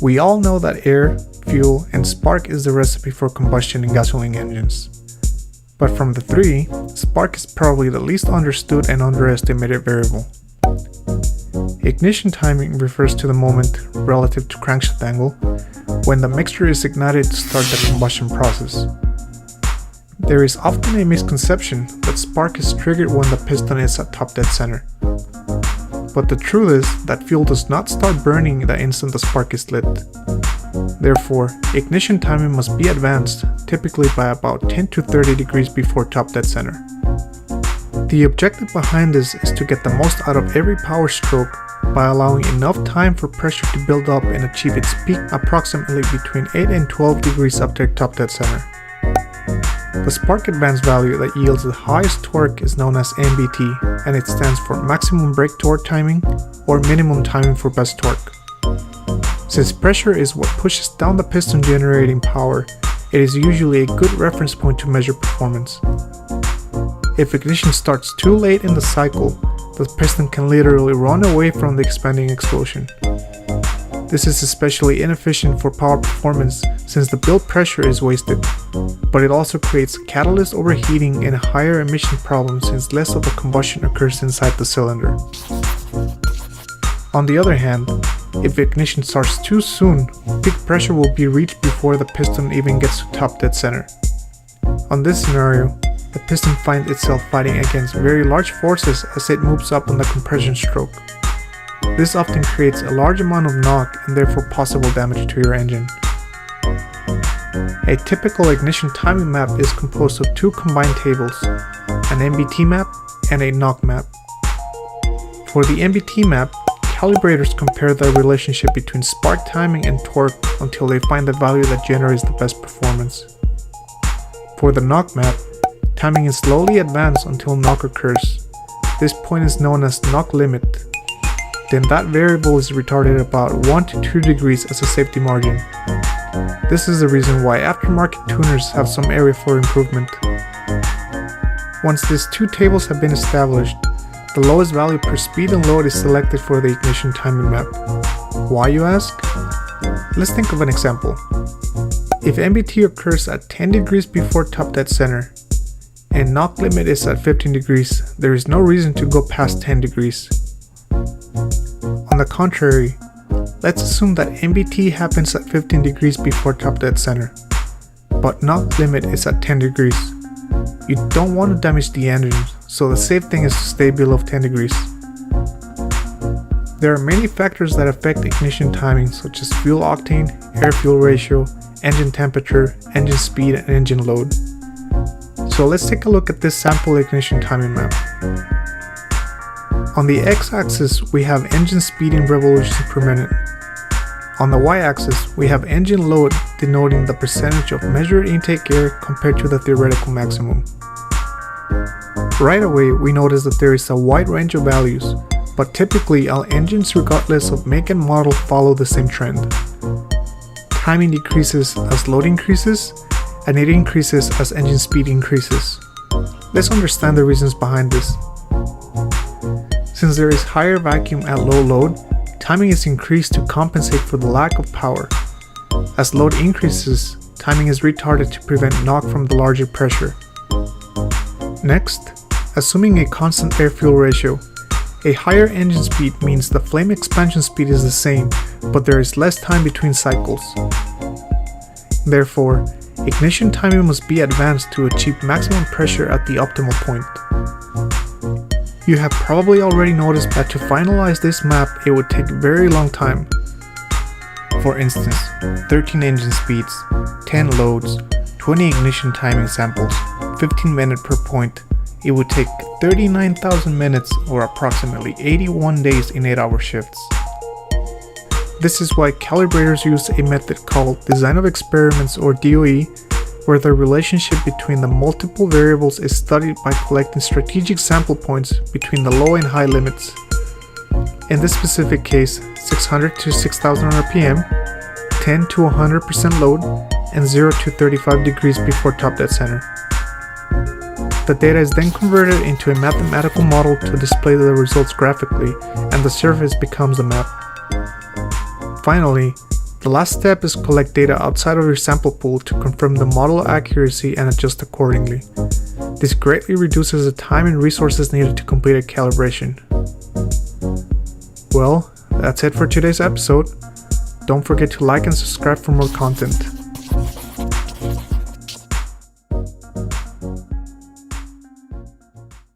We all know that air, fuel, and spark is the recipe for combustion in gasoline engines. But from the three, spark is probably the least understood and underestimated variable. Ignition timing refers to the moment relative to crankshaft angle when the mixture is ignited to start the combustion process. There is often a misconception that spark is triggered when the piston is at top dead center. But the truth is that fuel does not start burning the instant the spark is lit. Therefore, ignition timing must be advanced, typically by about 10 to 30 degrees before top dead center. The objective behind this is to get the most out of every power stroke by allowing enough time for pressure to build up and achieve its peak approximately between 8 and 12 degrees after top dead center. The spark advance value that yields the highest torque is known as MBT, and it stands for maximum brake torque timing or minimum timing for best torque. Since pressure is what pushes down the piston generating power, it is usually a good reference point to measure performance. If ignition starts too late in the cycle, the piston can literally run away from the expanding explosion. This is especially inefficient for power performance since the build pressure is wasted, but it also creates catalyst overheating and a higher emission problem since less of the combustion occurs inside the cylinder. On the other hand, if ignition starts too soon, peak pressure will be reached before the piston even gets to top dead center. On this scenario, the piston finds itself fighting against very large forces as it moves up on the compression stroke. This often creates a large amount of knock and therefore possible damage to your engine. A typical ignition timing map is composed of two combined tables, an MBT map and a knock map. For the MBT map, calibrators compare the relationship between spark timing and torque until they find the value that generates the best performance. For the knock map, timing is slowly advanced until knock occurs. This point is known as knock limit. Then that variable is retarded about 1 to 2 degrees as a safety margin. This is the reason why aftermarket tuners have some area for improvement. Once these two tables have been established, the lowest value per speed and load is selected for the ignition timing map. Why, you ask? Let's think of an example. If MBT occurs at 10 degrees before top dead center, and knock limit is at 15 degrees, there is no reason to go past 10 degrees. On the contrary, let's assume that MBT happens at 15 degrees before top dead center, but knock limit is at 10 degrees. You don't want to damage the engine, so the safe thing is to stay below 10 degrees. There are many factors that affect ignition timing, such as fuel octane, air-fuel ratio, engine temperature, engine speed, and engine load. So let's take a look at this sample ignition timing map. On the x-axis, we have engine speed in revolutions per minute. On the y-axis, we have engine load denoting the percentage of measured intake air compared to the theoretical maximum. Right away, we notice that there is a wide range of values, but typically all engines regardless of make and model follow the same trend. Timing decreases as load increases, and it increases as engine speed increases. Let's understand the reasons behind this. Since there is higher vacuum at low load, timing is increased to compensate for the lack of power. As load increases, timing is retarded to prevent knock from the larger pressure. Next, assuming a constant air-fuel ratio, a higher engine speed means the flame expansion speed is the same, but there is less time between cycles. Therefore, ignition timing must be advanced to achieve maximum pressure at the optimal point. You have probably already noticed that to finalize this map, it would take a very long time. For instance, 13 engine speeds, 10 loads, 20 ignition timing samples, 15 minutes per point. It would take 39,000 minutes or approximately 81 days in 8-hour shifts. This is why calibrators use a method called design of experiments or DOE, where the relationship between the multiple variables is studied by collecting strategic sample points between the low and high limits. In this specific case, 600 to 6000 RPM, 10 to 100% load, and 0 to 35 degrees before top dead center. The data is then converted into a mathematical model to display the results graphically, and the surface becomes the map. Finally, The last step is collect data outside of your sample pool to confirm the model accuracy and adjust accordingly. This greatly reduces the time and resources needed to complete a calibration. Well, that's it for today's episode. Don't forget to like and subscribe for more content.